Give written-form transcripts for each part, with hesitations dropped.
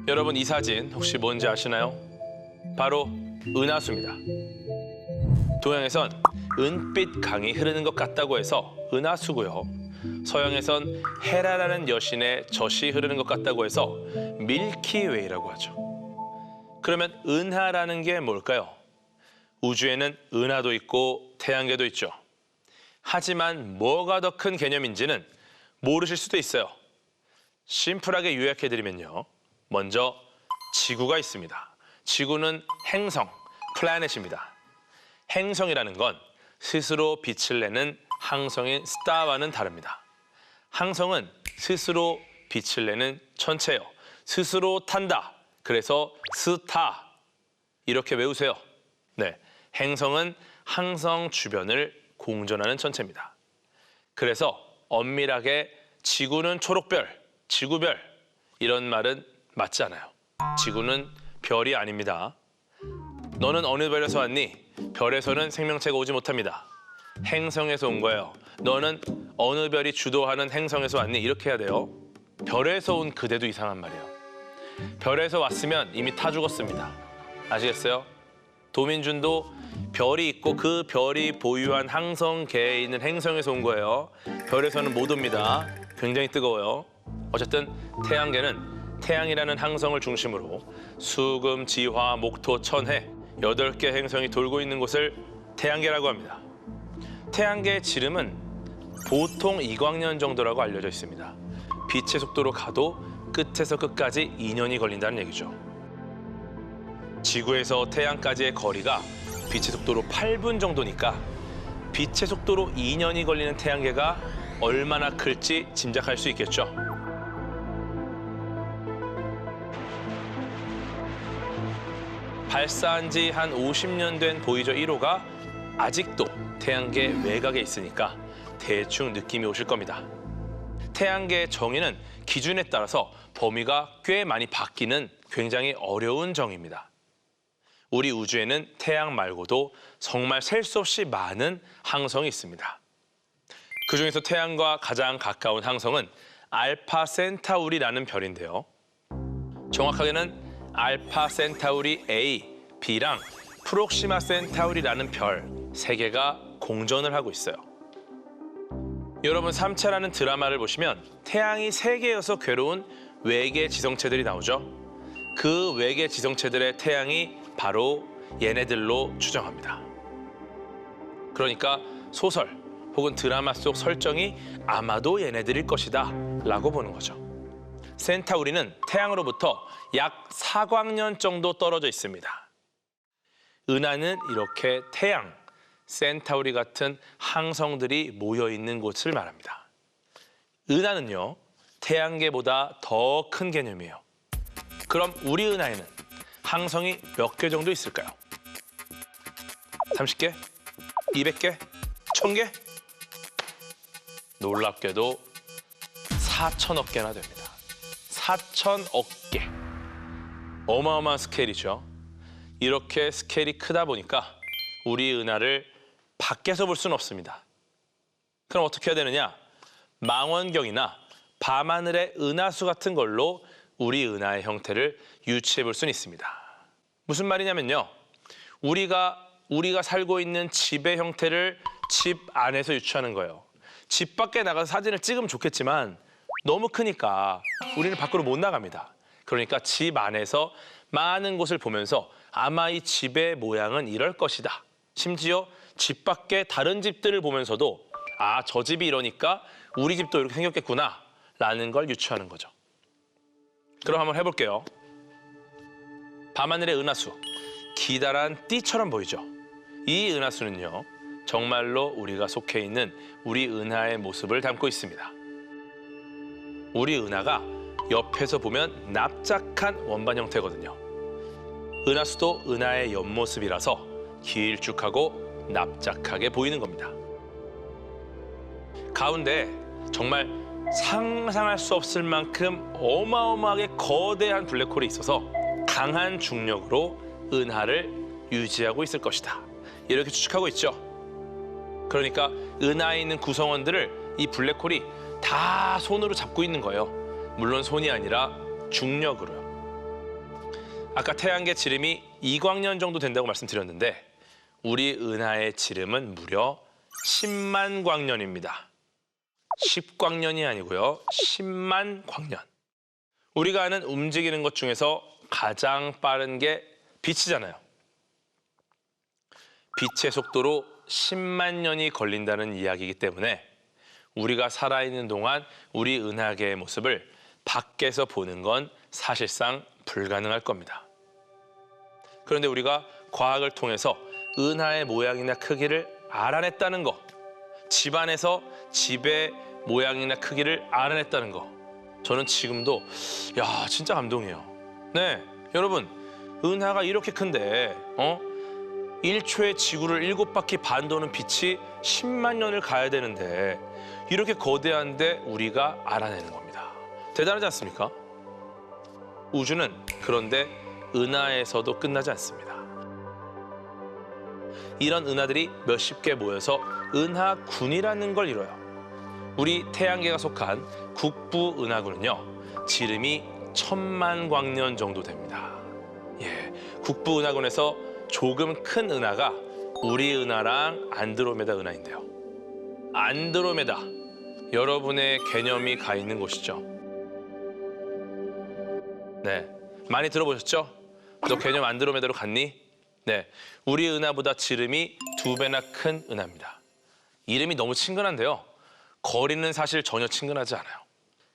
여러분 이 사진 혹시 뭔지 아시나요? 바로 은하수입니다. 동양에선 은빛 강이 흐르는 것 같다고 해서 은하수고요. 서양에선 헤라라는 여신의 젖이 흐르는 것 같다고 해서 밀키웨이라고 하죠. 그러면 은하라는 게 뭘까요? 우주에는 은하도 있고 태양계도 있죠. 하지만 뭐가 더 큰 개념인지는 모르실 수도 있어요. 심플하게 요약해드리면요. 먼저 지구가 있습니다. 지구는 행성, 플래닛입니다. 행성이라는 건 스스로 빛을 내는 항성인 스타와는 다릅니다. 항성은 스스로 빛을 내는 천체예요. 스스로 탄다. 그래서 스타. 이렇게 외우세요. 네, 행성은 항성 주변을 공전하는 천체입니다. 그래서 엄밀하게 지구는 초록별, 지구별 이런 말은 맞지 않아요. 지구는 별이 아닙니다. 너는 어느 별에서 왔니? 별에서는 생명체가 오지 못합니다. 행성에서 온 거예요. 너는 어느 별이 주도하는 행성에서 왔니? 이렇게 해야 돼요. 별에서 온 그대도 이상한 말이에요. 별에서 왔으면 이미 타 죽었습니다. 아시겠어요? 도민준도 별이 있고 그 별이 보유한 항성계에 있는 행성에서 온 거예요. 별에서는 못 옵니다. 굉장히 뜨거워요. 어쨌든 태양계는 태양이라는 항성을 중심으로 수금, 지화, 목토, 천해 8개 행성이 돌고 있는 곳을 태양계라고 합니다. 태양계의 지름은 보통 2광년 정도라고 알려져 있습니다. 빛의 속도로 가도 끝에서 끝까지 2년이 걸린다는 얘기죠. 지구에서 태양까지의 거리가 빛의 속도로 8분 정도니까 빛의 속도로 2년이 걸리는 태양계가 얼마나 클지 짐작할 수 있겠죠. 발사한 지 한 50년 된 보이저 1호가 아직도 태양계 외곽에 있으니까 대충 느낌이 오실 겁니다. 태양계의 정의는 기준에 따라서 범위가 꽤 많이 바뀌는 굉장히 어려운 정의입니다. 우리 우주에는 태양 말고도 정말 셀 수 없이 많은 항성이 있습니다. 그중에서 태양과 가장 가까운 항성은 알파 센타우리라는 별인데요. 정확하게는 알파 센타우리 A, B랑 프록시마 센타우리라는 별 3개가 공전을 하고 있어요. 여러분 삼체라는 드라마를 보시면 태양이 3개여서 괴로운 외계 지성체들이 나오죠. 그 외계 지성체들의 태양이 바로 얘네들로 추정합니다. 그러니까 소설 혹은 드라마 속 설정이 아마도 얘네들일 것이다 라고 보는 거죠. 센타우리는 태양으로부터 약 4광년 정도 떨어져 있습니다. 은하는 이렇게 태양, 센타우리 같은 항성들이 모여 있는 곳을 말합니다. 은하는요, 태양계보다 더 큰 개념이에요. 그럼 우리 은하에는 항성이 몇 개 정도 있을까요? 30개? 200개? 1000개? 놀랍게도 4천억 개나 됩니다. 4천억 개. 어마어마한 스케일이죠. 이렇게 스케일이 크다 보니까 우리 은하를 밖에서 볼 수는 없습니다. 그럼 어떻게 해야 되느냐? 망원경이나 밤하늘의 은하수 같은 걸로 우리 은하의 형태를 유추해 볼 수는 있습니다. 무슨 말이냐면요. 우리가 살고 있는 집의 형태를 집 안에서 유추하는 거예요. 집 밖에 나가서 사진을 찍으면 좋겠지만 너무 크니까 우리는 밖으로 못 나갑니다. 그러니까 집 안에서 많은 곳을 보면서 아마 이 집의 모양은 이럴 것이다. 심지어 집 밖에 다른 집들을 보면서도 아, 저 집이 이러니까 우리 집도 이렇게 생겼겠구나 라는 걸 유추하는 거죠. 그럼 한번 해볼게요. 밤하늘의 은하수, 기다란 띠처럼 보이죠? 이 은하수는요, 정말로 우리가 속해 있는 우리 은하의 모습을 담고 있습니다. 우리 은하가 옆에서 보면 납작한 원반 형태거든요. 은하수도 은하의 옆모습이라서 길쭉하고 납작하게 보이는 겁니다. 가운데 정말 상상할 수 없을 만큼 어마어마하게 거대한 블랙홀이 있어서 강한 중력으로 은하를 유지하고 있을 것이다. 이렇게 추측하고 있죠. 그러니까 은하에 있는 구성원들을 이 블랙홀이 다 손으로 잡고 있는 거예요. 물론 손이 아니라 중력으로요. 아까 태양계 지름이 2광년 정도 된다고 말씀드렸는데 우리 은하의 지름은 무려 10만 광년입니다. 10광년이 아니고요. 10만 광년. 우리가 아는 움직이는 것 중에서 가장 빠른 게 빛이잖아요. 빛의 속도로 10만 년이 걸린다는 이야기이기 때문에 우리가 살아있는 동안 우리 은하계의 모습을 밖에서 보는 건 사실상 불가능할 겁니다. 그런데 우리가 과학을 통해서 은하의 모양이나 크기를 알아냈다는 거, 집안에서 집의 모양이나 크기를 알아냈다는 거, 저는 지금도 진짜 감동이에요. 네, 여러분, 은하가 이렇게 큰데 1초에 지구를 7바퀴 반 도는 빛이 10만 년을 가야 되는데 이렇게 거대한데 우리가 알아내는 겁니다. 대단하지 않습니까? 우주는 그런데 은하에서도 끝나지 않습니다. 이런 은하들이 몇십 개 모여서 은하군이라는 걸 이뤄요. 우리 태양계가 속한 국부 은하군은요, 지름이 1000만 광년 정도 됩니다. 국부 은하군에서 조금 큰 은하가 우리 은하랑 안드로메다 은하인데요. 안드로메다, 여러분의 개념이 가 있는 곳이죠. 네, 많이 들어보셨죠? 너 개념 안드로메다로 갔니? 네, 우리 은하보다 지름이 2배나 큰 은하입니다. 이름이 너무 친근한데요. 거리는 사실 전혀 친근하지 않아요.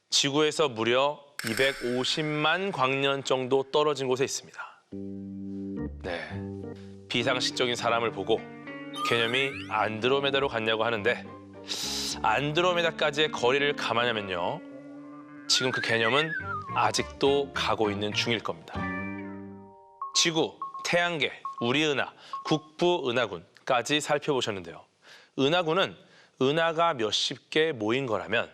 지구에서 무려 250만 광년 정도 떨어진 곳에 있습니다. 네, 비상식적인 사람을 보고 개념이 안드로메다로 갔냐고 하는데 안드로메다까지의 거리를 감안하면요, 지금 그 개념은 아직도 가고 있는 중일 겁니다. 지구, 태양계, 우리 은하, 국부 은하군까지 살펴보셨는데요. 은하군은 은하가 몇십 개 모인 거라면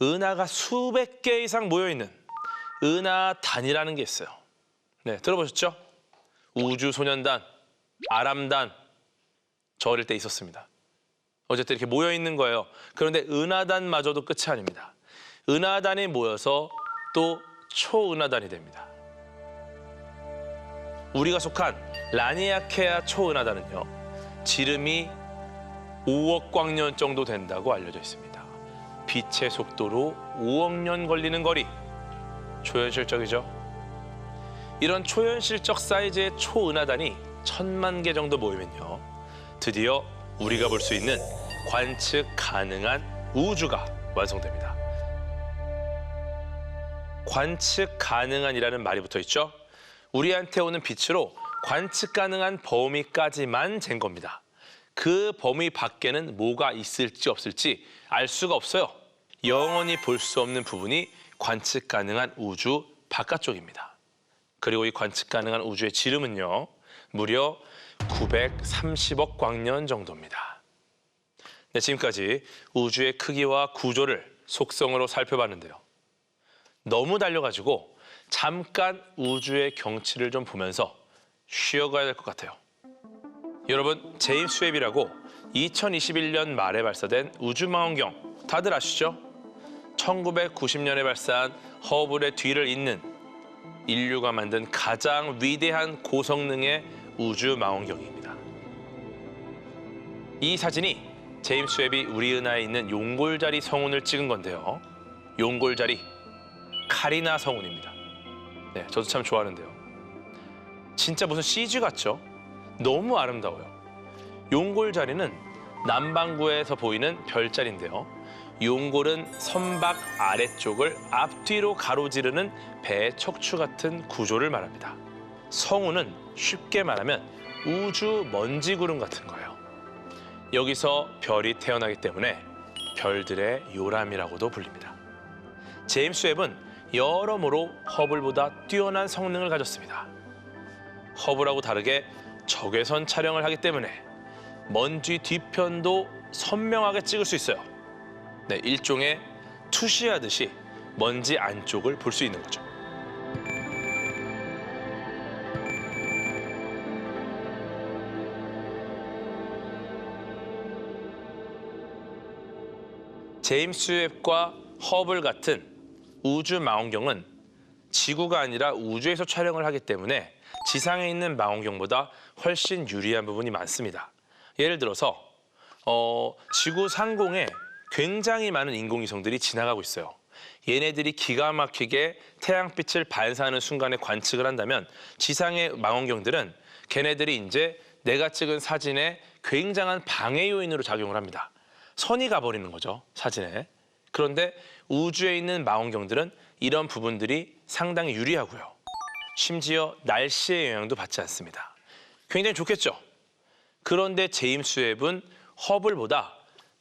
은하가 수백 개 이상 모여있는 은하단이라는 게 있어요. 네, 들어보셨죠? 우주소년단, 아람단, 저 어릴 때 있었습니다. 어쨌든 이렇게 모여있는 거예요. 그런데 은하단마저도 끝이 아닙니다. 은하단이 모여서 또 초은하단이 됩니다. 우리가 속한 라니아케아 초은하단은요, 지름이 5억 광년 정도 된다고 알려져 있습니다. 빛의 속도로 5억 년 걸리는 거리, 초현실적이죠? 이런 초현실적 사이즈의 초은하단이 1000만 개 정도 모이면요, 드디어 우리가 볼 수 있는 관측 가능한 우주가 완성됩니다. 관측 가능한이라는 말이 붙어 있죠? 우리한테 오는 빛으로 관측 가능한 범위까지만 잰 겁니다. 그 범위 밖에는 뭐가 있을지 없을지 알 수가 없어요. 영원히 볼 수 없는 부분이 관측 가능한 우주 바깥쪽입니다. 그리고 이 관측 가능한 우주의 지름은요, 무려 930억 광년 정도입니다. 네, 지금까지 우주의 크기와 구조를 속성으로 살펴봤는데요. 너무 달려가지고 잠깐 우주의 경치를 좀 보면서 쉬어가야 될 것 같아요. 여러분, 제임스 웹이라고 2021년 말에 발사된 우주망원경 다들 아시죠? 1990년에 발사한 허블의 뒤를 잇는 인류가 만든 가장 위대한 고성능의 우주망원경입니다. 이 사진이 제임스 웹이 우리 은하에 있는 용골자리 성운을 찍은 건데요. 용골자리, 카리나 성운입니다. 네, 저도 참 좋아하는데요. 진짜 무슨 CG 같죠? 너무 아름다워요. 용골자리는 남반구에서 보이는 별자리인데요. 용골은 선박 아래쪽을 앞뒤로 가로지르는 배의 척추 같은 구조를 말합니다. 성운은 쉽게 말하면 우주 먼지 구름 같은 거예요. 여기서 별이 태어나기 때문에 별들의 요람이라고도 불립니다. 제임스 웹은 여러모로 허블보다 뛰어난 성능을 가졌습니다. 허블하고 다르게 적외선 촬영을 하기 때문에 먼지 뒤편도 선명하게 찍을 수 있어요. 네, 일종의 투시하듯이 먼지 안쪽을 볼 수 있는 거죠. 제임스 웹과 허블 같은 우주 망원경은 지구가 아니라 우주에서 촬영을 하기 때문에 지상에 있는 망원경보다 훨씬 유리한 부분이 많습니다. 예를 들어서 지구 상공에 굉장히 많은 인공위성들이 지나가고 있어요. 얘네들이 기가 막히게 태양빛을 반사하는 순간에 관측을 한다면 지상의 망원경들은 걔네들이 이제 내가 찍은 사진에 굉장한 방해 요인으로 작용을 합니다. 선이 가버리는 거죠, 사진에. 그런데 우주에 있는 망원경들은 이런 부분들이 상당히 유리하고요. 심지어 날씨의 영향도 받지 않습니다. 굉장히 좋겠죠? 그런데 제임스 웹은 허블보다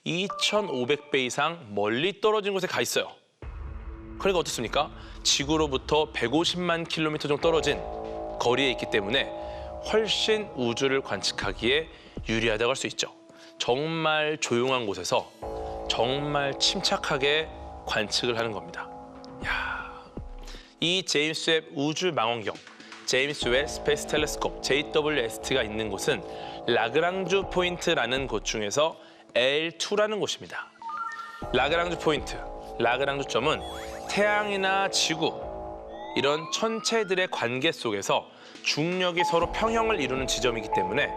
2,500배 이상 멀리 떨어진 곳에 가 있어요. 그러니까 어떻습니까? 지구로부터 150만 킬로미터 정도 떨어진 거리에 있기 때문에 훨씬 우주를 관측하기에 유리하다고 할 수 있죠. 정말 조용한 곳에서 정말 침착하게 관측을 하는 겁니다. 이 제임스 웹 우주 망원경, 제임스 웹 스페이스 텔레스콥 JWST가 있는 곳은 라그랑주 포인트라는 곳 중에서 L2라는 곳입니다. 라그랑주 포인트, 라그랑주 점은 태양이나 지구 이런 천체들의 관계 속에서 중력이 서로 평형을 이루는 지점이기 때문에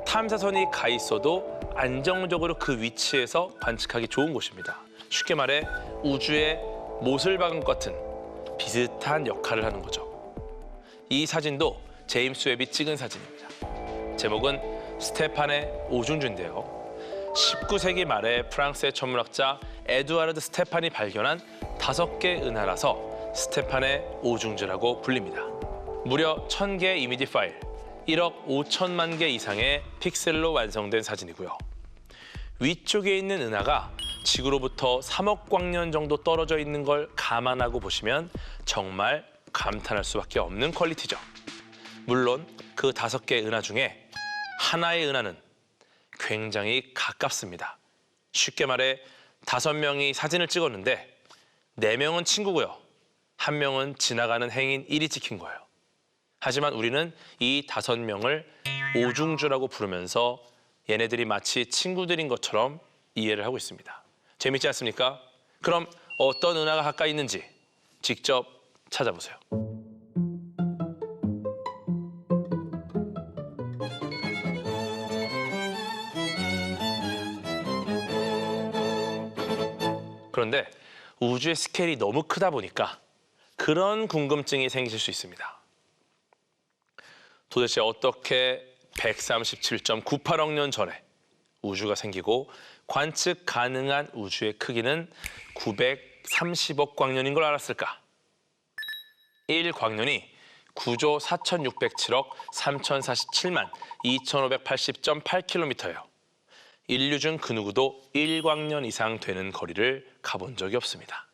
탐사선이 가 있어도 안정적으로 그 위치에서 관측하기 좋은 곳입니다. 쉽게 말해 우주의 모슬방울 같은 비슷한 역할을 하는 거죠. 이 사진도 제임스 웹이 찍은 사진입니다. 제목은 스테판의 오중주인데요. 19세기 말에 프랑스의 천문학자 에두아르드 스테판이 발견한 5개 은하라서 스테판의 오중주라고 불립니다. 무려 1,000개의 이미지 파일, 1억 5천만 개 이상의 픽셀로 완성된 사진이고요. 위쪽에 있는 은하가 지구로부터 3억 광년 정도 떨어져 있는 걸 감안하고 보시면 정말 감탄할 수밖에 없는 퀄리티죠. 물론 그 5개의 은하 중에 하나의 은하는 굉장히 가깝습니다. 쉽게 말해 5명이 사진을 찍었는데 4명은 친구고요. 1명은 지나가는 행인 1이 찍힌 거예요. 하지만 우리는 이 5명을 오중주라고 부르면서 얘네들이 마치 친구들인 것처럼 이해를 하고 있습니다. 재밌지 않습니까? 그럼 어떤 은하가 가까이 있는지 직접 찾아보세요. 그런데 우주의 스케일이 너무 크다 보니까 그런 궁금증이 생기실 수 있습니다. 도대체 어떻게 137.98억 년 전에 우주가 생기고 관측 가능한 우주의 크기는 930억 광년인 걸 알았을까? 1광년이 9조 4,607억 3,047만 2,580.8km예요. 인류 중 그 누구도 1광년 이상 되는 거리를 가본 적이 없습니다.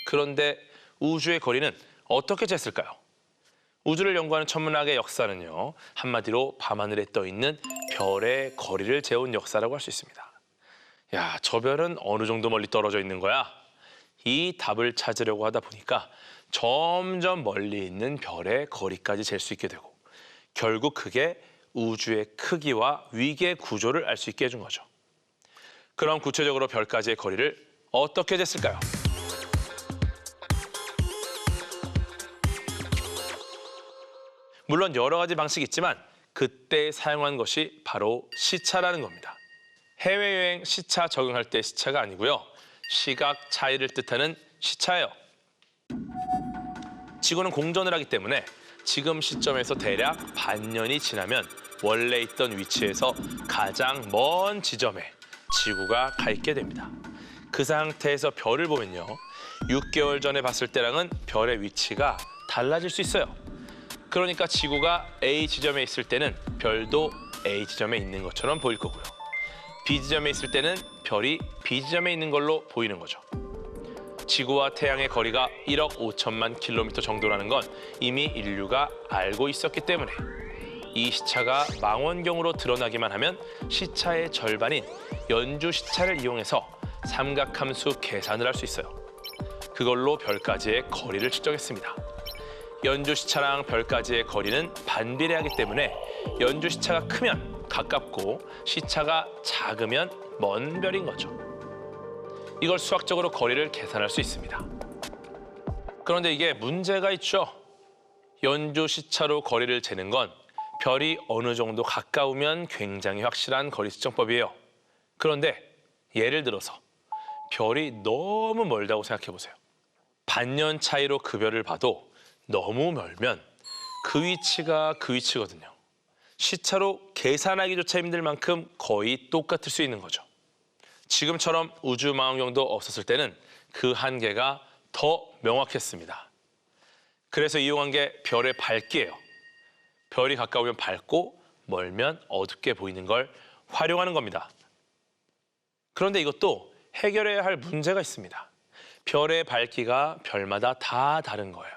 그런데 우주의 거리는 어떻게 쟀을까요? 우주를 연구하는 천문학의 역사는요, 한마디로 밤하늘에 떠 있는 별의 거리를 재온 역사라고 할 수 있습니다. 야, 저 별은 어느 정도 멀리 떨어져 있는 거야? 이 답을 찾으려고 하다 보니까 점점 멀리 있는 별의 거리까지 잴 수 있게 되고 결국 그게 우주의 크기와 위계 구조를 알 수 있게 해준 거죠. 그럼 구체적으로 별까지의 거리를 어떻게 쟀을까요? 물론 여러 가지 방식이 있지만 그때 사용한 것이 바로 시차라는 겁니다. 해외여행 시차 적용할 때 시차가 아니고요. 시각 차이를 뜻하는 시차예요. 지구는 공전을 하기 때문에 지금 시점에서 대략 반년이 지나면 원래 있던 위치에서 가장 먼 지점에 지구가 가 있게 됩니다. 그 상태에서 별을 보면요. 6개월 전에 봤을 때랑은 별의 위치가 달라질 수 있어요. 그러니까 지구가 A 지점에 있을 때는 별도 A 지점에 있는 것처럼 보일 거고요. B 지점에 있을 때는 별이 B 지점에 있는 걸로 보이는 거죠. 지구와 태양의 거리가 1억 5천만 킬로미터 정도라는 건 이미 인류가 알고 있었기 때문에 이 시차가 망원경으로 드러나기만 하면 시차의 절반인 연주 시차를 이용해서 삼각함수 계산을 할 수 있어요. 그걸로 별까지의 거리를 측정했습니다. 연주 시차랑 별까지의 거리는 반비례하기 때문에 연주 시차가 크면 가깝고 시차가 작으면 먼 별인 거죠. 이걸 수학적으로 거리를 계산할 수 있습니다. 그런데 이게 문제가 있죠. 연조 시차로 거리를 재는 건 별이 어느 정도 가까우면 굉장히 확실한 거리 측정법이에요. 그런데 예를 들어서 별이 너무 멀다고 생각해 보세요. 반년 차이로 그 별을 봐도 너무 멀면 그 위치가 그 위치거든요. 시차로 계산하기조차 힘들 만큼 거의 똑같을 수 있는 거죠. 지금처럼 우주망원경도 없었을 때는 그 한계가 더 명확했습니다. 그래서 이용한 게 별의 밝기예요. 별이 가까우면 밝고 멀면 어둡게 보이는 걸 활용하는 겁니다. 그런데 이것도 해결해야 할 문제가 있습니다. 별의 밝기가 별마다 다 다른 거예요.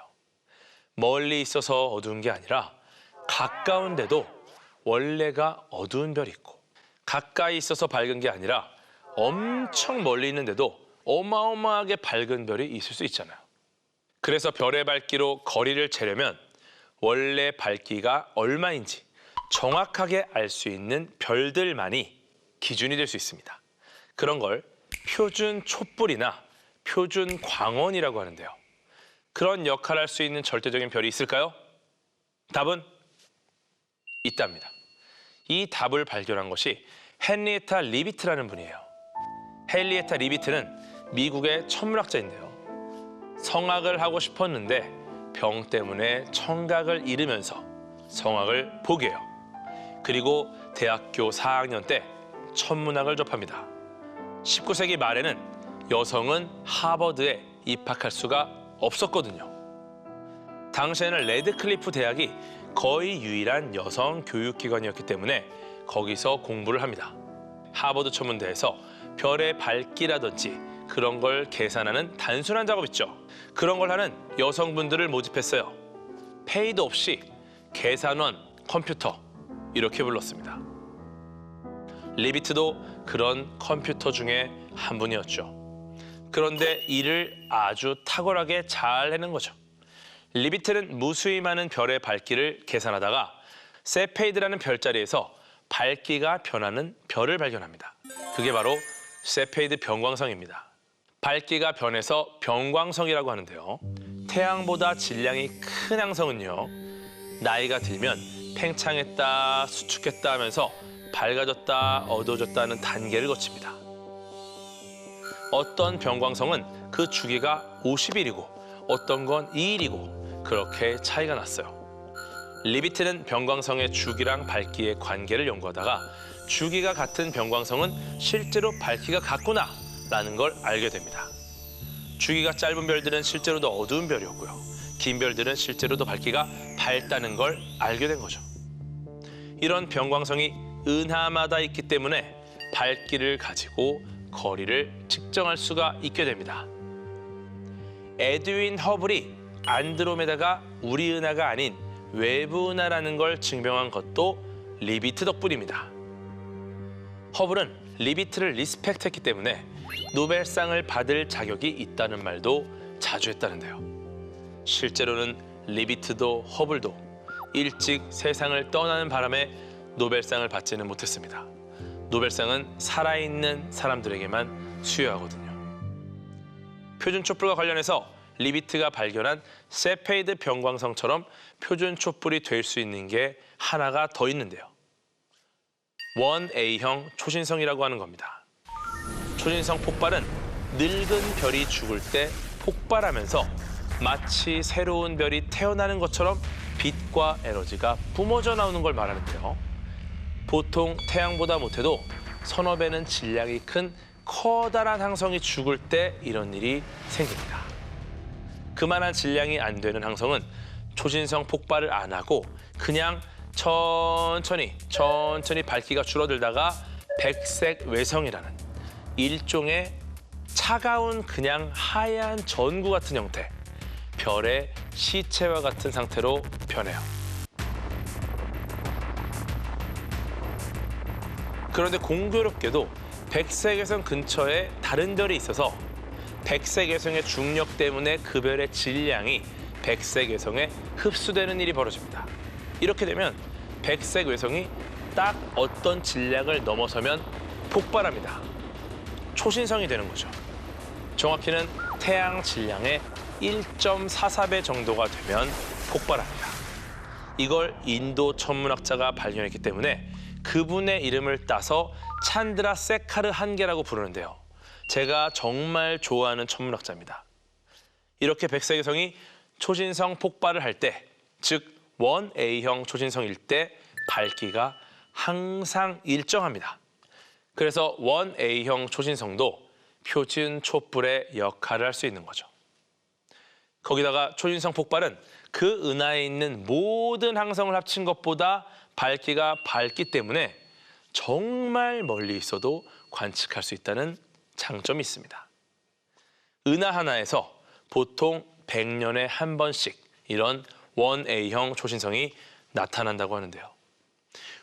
멀리 있어서 어두운 게 아니라 가까운데도 원래가 어두운 별이 있고, 가까이 있어서 밝은 게 아니라 엄청 멀리 있는데도 어마어마하게 밝은 별이 있을 수 있잖아요. 그래서 별의 밝기로 거리를 재려면 원래 밝기가 얼마인지 정확하게 알 수 있는 별들만이 기준이 될 수 있습니다. 그런 걸 표준 촛불이나 표준 광원이라고 하는데요. 그런 역할을 할 수 있는 절대적인 별이 있을까요? 답은 있답니다. 이 답을 발견한 것이 헨리에타 리비트라는 분이에요. 헨리에타 리비트는 미국의 천문학자인데요. 성악을 하고 싶었는데 병 때문에 청각을 잃으면서 성악을 포기해요. 그리고 대학교 4학년 때 천문학을 접합니다. 19세기 말에는 여성은 하버드에 입학할 수가 없었거든요. 당시에는 레드클리프 대학이 거의 유일한 여성 교육기관이었기 때문에 거기서 공부를 합니다. 하버드 천문대에서 별의 밝기라든지 그런 걸 계산하는 단순한 작업 있죠. 그런 걸 하는 여성분들을 모집했어요. 페이도 없이 계산원, 컴퓨터 이렇게 불렀습니다. 리비트도 그런 컴퓨터 중에 한 분이었죠. 그런데 일을 아주 탁월하게 잘 해낸 거죠. 리비트는 무수히 많은 별의 밝기를 계산하다가 세페이드라는 별자리에서 밝기가 변하는 별을 발견합니다. 그게 바로 세페이드 변광성입니다. 밝기가 변해서 변광성이라고 하는데요. 태양보다 질량이 큰 항성은요, 나이가 들면 팽창했다, 수축했다 하면서 밝아졌다, 어두워졌다는 단계를 거칩니다. 어떤 변광성은 그 주기가 50일이고 어떤 건 2일이고 그렇게 차이가 났어요. 리비트는 변광성의 주기랑 밝기의 관계를 연구하다가 주기가 같은 변광성은 실제로 밝기가 같구나 라는 걸 알게 됩니다. 주기가 짧은 별들은 실제로 더 어두운 별이었고요. 긴 별들은 실제로 더 밝기가 밝다는 걸 알게 된 거죠. 이런 변광성이 은하마다 있기 때문에 밝기를 가지고 거리를 측정할 수가 있게 됩니다. 에드윈 허블이 안드로메다가 우리 은하가 아닌 외부 은하라는 걸 증명한 것도 리비트 덕분입니다. 허블은 리비트를 리스펙트했기 때문에 노벨상을 받을 자격이 있다는 말도 자주 했다는데요. 실제로는 리비트도 허블도 일찍 세상을 떠나는 바람에 노벨상을 받지는 못했습니다. 노벨상은 살아있는 사람들에게만 수여하거든요. 표준 촛불과 관련해서 리비트가 발견한 세페이드 변광성처럼 표준 촛불이 될 수 있는 게 하나가 더 있는데요. 1A형 초신성이라고 하는 겁니다. 초신성 폭발은 늙은 별이 죽을 때 폭발하면서 마치 새로운 별이 태어나는 것처럼 빛과 에너지가 뿜어져 나오는 걸 말하는데요. 보통 태양보다 못해도 서너 배는 질량이 큰 커다란 항성이 죽을 때 이런 일이 생깁니다. 그만한 질량이 안 되는 항성은 초신성 폭발을 안 하고 그냥 천천히 밝기가 줄어들다가 백색 외성이라는 일종의 차가운 그냥 하얀 전구 같은 형태, 별의 시체와 같은 상태로 변해요. 그런데 공교롭게도 백색외성 근처에 다른 별이 있어서 백색외성의 중력 때문에 그 별의 질량이 백색외성에 흡수되는 일이 벌어집니다. 이렇게 되면 백색외성이 딱 어떤 질량을 넘어서면 폭발합니다. 초신성이 되는 거죠. 정확히는 태양 질량의 1.44배 정도가 되면 폭발합니다. 이걸 인도 천문학자가 발견했기 때문에 그분의 이름을 따서 찬드라세카르 한계라고 부르는데요. 제가 정말 좋아하는 천문학자입니다. 이렇게 백색위성이 초신성 폭발을 할 때, 즉 1A형 초신성일 때 밝기가 항상 일정합니다. 그래서 1A형 초신성도 표준 촛불의 역할을 할 수 있는 거죠. 거기다가 초신성 폭발은 그 은하에 있는 모든 항성을 합친 것보다 밝기가 밝기 때문에 정말 멀리 있어도 관측할 수 있다는 장점이 있습니다. 은하 하나에서 보통 100년에 한 번씩 이런 1A형 초신성이 나타난다고 하는데요.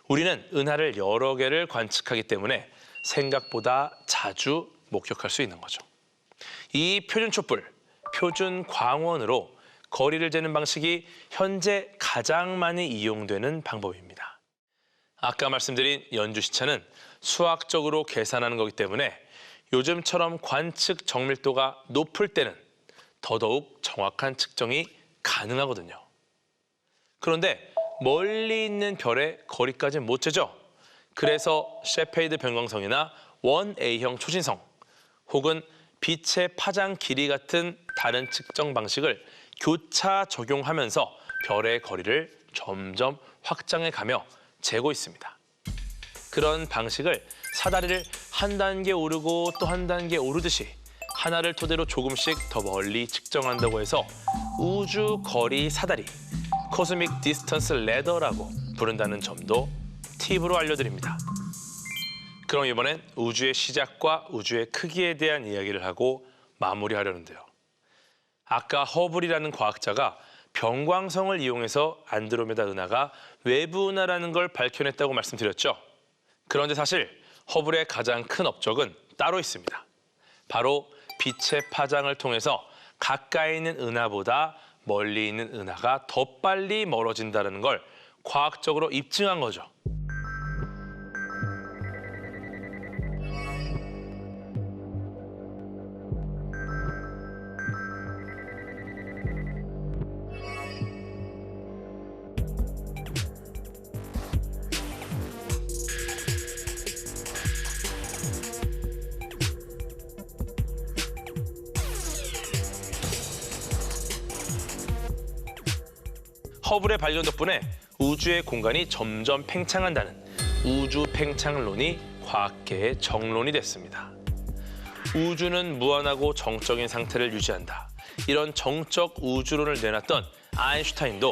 우리는 은하를 여러 개를 관측하기 때문에 생각보다 자주 목격할 수 있는 거죠. 이 표준 촛불, 표준 광원으로 거리를 재는 방식이 현재 가장 많이 이용되는 방법입니다. 아까 말씀드린 연주시차는 수학적으로 계산하는 거기 때문에 요즘처럼 관측 정밀도가 높을 때는 더더욱 정확한 측정이 가능하거든요. 그런데 멀리 있는 별의 거리까지는 못 재죠. 그래서 셰페이드 변광성이나 1A형 초신성 혹은 빛의 파장 길이 같은 다른 측정 방식을 교차 적용하면서 별의 거리를 점점 확장해 가며 재고 있습니다. 그런 방식을 사다리를 한 단계 오르고 또 한 단계 오르듯이 하나를 토대로 조금씩 더 멀리 측정한다고 해서 우주 거리 사다리, 코스믹 디스턴스 레더라고 부른다는 점도 팁으로 알려드립니다. 그럼 이번엔 우주의 시작과 우주의 크기에 대한 이야기를 하고 마무리하려는데요. 아까 허블이라는 과학자가 변광성을 이용해서 안드로메다 은하가 외부 은하라는 걸 밝혀냈다고 말씀드렸죠. 그런데 사실 허블의 가장 큰 업적은 따로 있습니다. 바로 빛의 파장을 통해서 가까이 있는 은하보다 멀리 있는 은하가 더 빨리 멀어진다는 걸 과학적으로 입증한 거죠. 허블의 발견 덕분에 우주의 공간이 점점 팽창한다는 우주 팽창론이 과학계의 정론이 됐습니다. 우주는 무한하고 정적인 상태를 유지한다. 이런 정적 우주론을 내놨던 아인슈타인도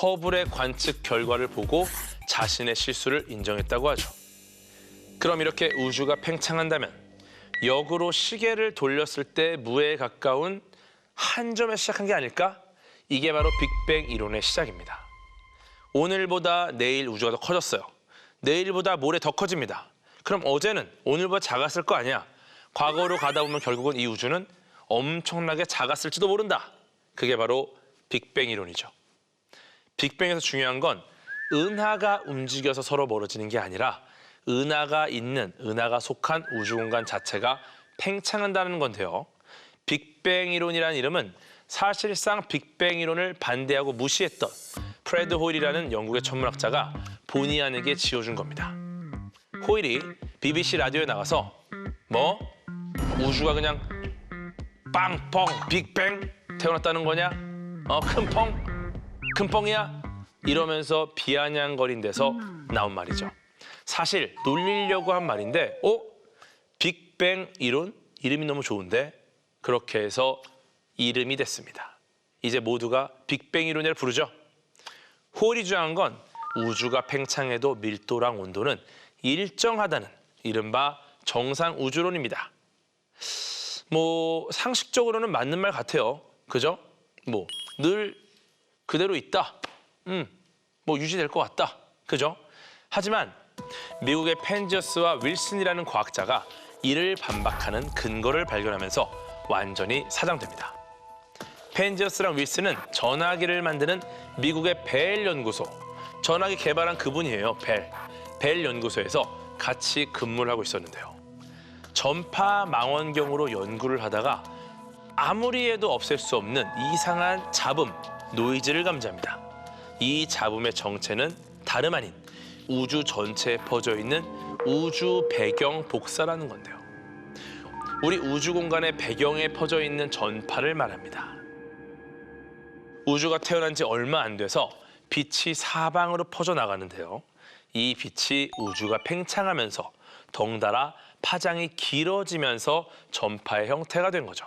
허블의 관측 결과를 보고 자신의 실수를 인정했다고 하죠. 그럼 이렇게 우주가 팽창한다면 역으로 시계를 돌렸을 때 무에 가까운 한 점에 시작한 게 아닐까? 이게 바로 빅뱅 이론의 시작입니다. 오늘보다 내일 우주가 더 커졌어요. 내일보다 모레 더 커집니다. 그럼 어제는 오늘보다 작았을 거 아니야. 과거로 가다 보면 결국은 이 우주는 엄청나게 작았을지도 모른다. 그게 바로 빅뱅 이론이죠. 빅뱅에서 중요한 건 은하가 움직여서 서로 멀어지는 게 아니라 은하가 속한 우주 공간 자체가 팽창한다는 건데요. 빅뱅 이론이라는 이름은 사실상 빅뱅 이론을 반대하고 무시했던 프레드 호일이라는 영국의 천문학자가 본의 아니게 지어준 겁니다. 호일이 BBC 라디오에 나가서 뭐? 우주가 그냥 빵, 펑, 빅뱅 태어났다는 거냐? 큰 펑이야? 이러면서 비아냥거린 데서 나온 말이죠. 사실 놀리려고 한 말인데 빅뱅 이론? 이름이 너무 좋은데? 그렇게 해서 이름이 됐습니다. 이제 모두가 빅뱅 이론을 부르죠. 호일이 주장한 건 우주가 팽창해도 밀도랑 온도는 일정하다는 이른바 정상 우주론입니다. 상식적으로는 맞는 말 같아요. 그죠? 늘 그대로 있다. 유지될 것 같다. 그죠? 하지만 미국의 펜지어스와 윌슨이라는 과학자가 이를 반박하는 근거를 발견하면서 완전히 사장됩니다. 펜지어스랑 윌슨은 전화기를 만드는 미국의 벨 연구소, 전화기 개발한 그분이에요. 벨 연구소에서 같이 근무를 하고 있었는데요. 전파 망원경으로 연구를 하다가 아무리 해도 없앨 수 없는 이상한 잡음, 노이즈를 감지합니다. 이 잡음의 정체는 다름 아닌 우주 전체에 퍼져 있는 우주 배경 복사라는 건데요. 우리 우주 공간의 배경에 퍼져 있는 전파를 말합니다. 우주가 태어난 지 얼마 안 돼서 빛이 사방으로 퍼져나가는데요. 이 빛이 우주가 팽창하면서 덩달아 파장이 길어지면서 전파의 형태가 된 거죠.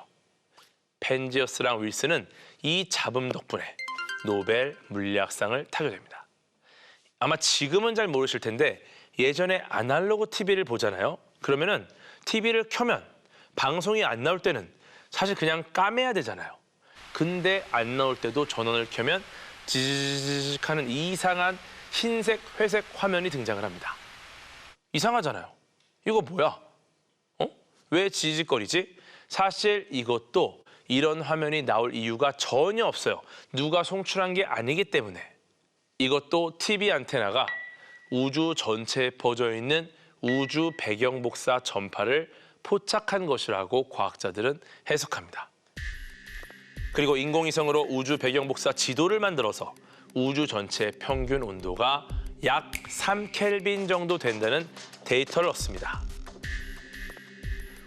펜지어스랑 윌슨은 이 잡음 덕분에 노벨 물리학상을 타게 됩니다. 아마 지금은 잘 모르실 텐데 예전에 아날로그 TV를 보잖아요. 그러면은 TV를 켜면 방송이 안 나올 때는 사실 그냥 까매야 되잖아요. 근데 안 나올 때도 전원을 켜면 지지직 하는 이상한 흰색, 회색 화면이 등장을 합니다. 이상하잖아요. 이거 뭐야? 왜 지지직거리지? 사실 이것도 이런 화면이 나올 이유가 전혀 없어요. 누가 송출한 게 아니기 때문에. 이것도 TV 안테나가 우주 전체에 퍼져 있는 우주 배경 복사 전파를 포착한 것이라고 과학자들은 해석합니다. 그리고 인공위성으로 우주 배경 복사 지도를 만들어서 우주 전체의 평균 온도가 약 3켈빈 정도 된다는 데이터를 얻습니다.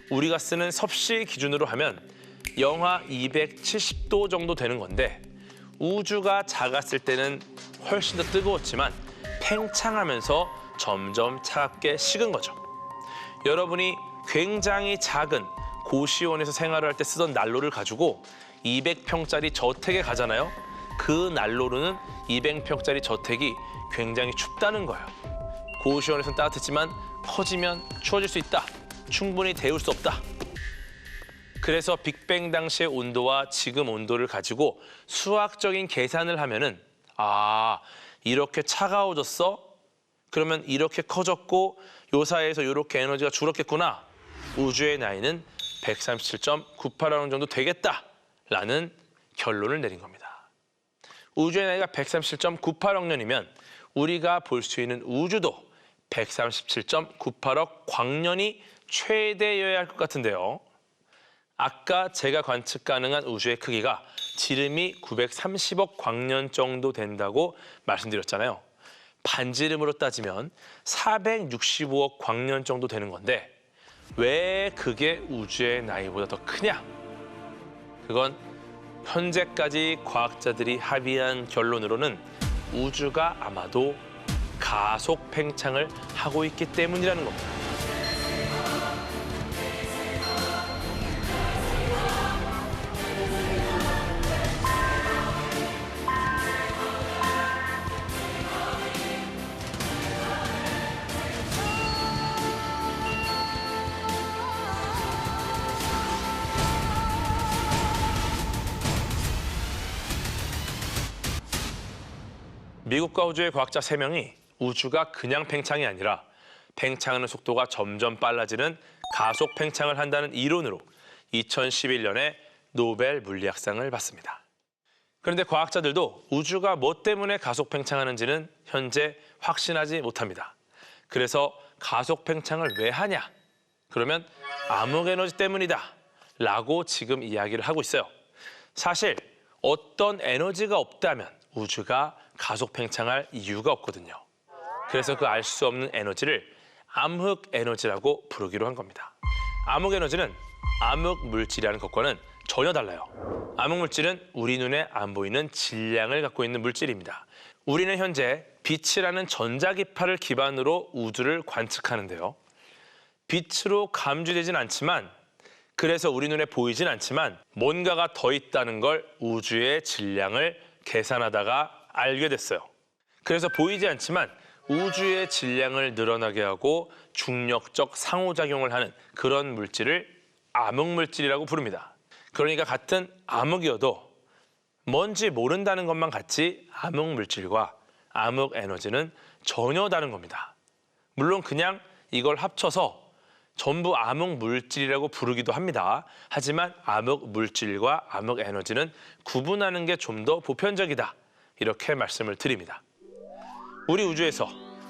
우리가 쓰는 섭씨 기준으로 하면 영하 270도 정도 되는 건데 우주가 작았을 때는 훨씬 더 뜨거웠지만 팽창하면서 점점 차갑게 식은 거죠. 여러분이 굉장히 작은 고시원에서 생활을 할 때 쓰던 난로를 가지고 200평짜리 저택에 가잖아요. 그 난로로는 200평짜리 저택이 굉장히 춥다는 거예요. 고시원에서는 따뜻했지만 커지면 추워질 수 있다. 충분히 데울 수 없다. 그래서 빅뱅 당시의 온도와 지금 온도를 가지고 수학적인 계산을 하면은 이렇게 차가워졌어? 그러면 이렇게 커졌고 요 사이에서 이렇게 에너지가 줄었겠구나. 우주의 나이는 137.98억 년 정도 되겠다라는 결론을 내린 겁니다. 우주의 나이가 137.98억 년이면 우리가 볼 수 있는 우주도 137.98억 광년이 최대여야 할 것 같은데요. 아까 제가 관측 가능한 우주의 크기가 지름이 930억 광년 정도 된다고 말씀드렸잖아요. 반지름으로 따지면 465억 광년 정도 되는 건데 왜 그게 우주의 나이보다 더 크냐? 그건 현재까지 과학자들이 합의한 결론으로는 우주가 아마도 가속 팽창을 하고 있기 때문이라는 겁니다. 미국과 호주의 과학자 3명이 우주가 그냥 팽창이 아니라 팽창하는 속도가 점점 빨라지는 가속 팽창을 한다는 이론으로 2011년에 노벨 물리학상을 받습니다. 그런데 과학자들도 우주가 뭐 때문에 가속 팽창하는지는 현재 확신하지 못합니다. 그래서 가속 팽창을 왜 하냐? 그러면 암흑 에너지 때문이다 라고 지금 이야기를 하고 있어요. 사실 어떤 에너지가 없다면 우주가 가속 팽창할 이유가 없거든요. 그래서 그 알 수 없는 에너지를 암흑 에너지라고 부르기로 한 겁니다. 암흑 에너지는 암흑 물질이라는 것과는 전혀 달라요. 암흑 물질은 우리 눈에 안 보이는 질량을 갖고 있는 물질입니다. 우리는 현재 빛이라는 전자기파를 기반으로 우주를 관측하는데요. 빛으로 감지되진 않지만 그래서 우리 눈에 보이진 않지만 뭔가가 더 있다는 걸 우주의 질량을 계산하다가 알게 됐어요. 그래서 보이지 않지만 우주의 질량을 늘어나게 하고 중력적 상호작용을 하는 그런 물질을 암흑물질이라고 부릅니다. 그러니까 같은 암흑이어도 뭔지 모른다는 것만 같이 암흑물질과 암흑에너지는 전혀 다른 겁니다. 물론 그냥 이걸 합쳐서 전부 암흑물질이라고 부르기도 합니다. 하지만 암흑물질과 암흑에너지는 구분하는 게 좀 더 보편적이다. 이렇게 말씀을 드립니다. 우리 우주에서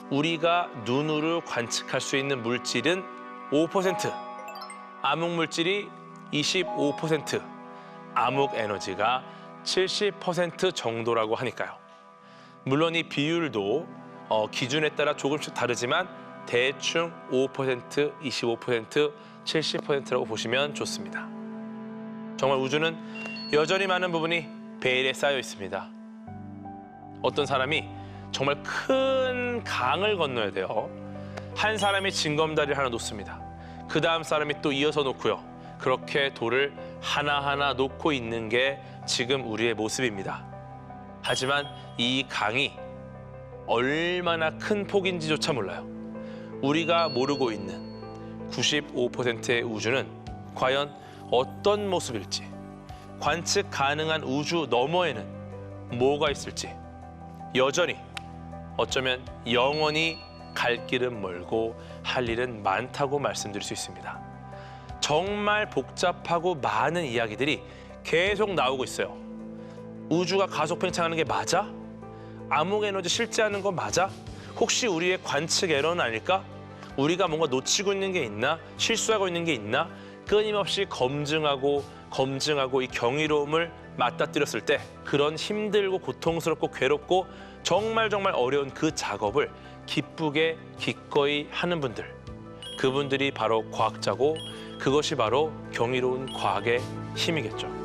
우리가 눈으로 관측할 수 있는 물질은 5%, 암흑물질이 25%, 암흑 에너지가 70% 정도라고 하니까요. 물론 이 비율도 기준에 따라 조금씩 다르지만 대충 5%, 25%, 70%라고 보시면 좋습니다. 정말 우주는 여전히 많은 부분이 베일에 쌓여 있습니다. 어떤 사람이 정말 큰 강을 건너야 돼요. 한 사람이 징검다리를 하나 놓습니다. 그 다음 사람이 또 이어서 놓고요. 그렇게 돌을 하나하나 놓고 있는 게 지금 우리의 모습입니다. 하지만 이 강이 얼마나 큰 폭인지조차 몰라요. 우리가 모르고 있는 95%의 우주는 과연 어떤 모습일지, 관측 가능한 우주 너머에는 뭐가 있을지, 여전히 어쩌면 영원히 갈 길은 멀고 할 일은 많다고 말씀드릴 수 있습니다. 정말 복잡하고 많은 이야기들이 계속 나오고 있어요. 우주가 가속 팽창하는 게 맞아? 암흑 에너지 실제하는 거 맞아? 혹시 우리의 관측 에러는 아닐까? 우리가 뭔가 놓치고 있는 게 있나? 실수하고 있는 게 있나? 끊임없이 검증하고 이 경이로움을 맞닥뜨렸을 때 그런 힘들고 고통스럽고 괴롭고 정말 어려운 그 작업을 기쁘게 기꺼이 하는 분들, 그분들이 바로 과학자고 그것이 바로 경이로운 과학의 힘이겠죠.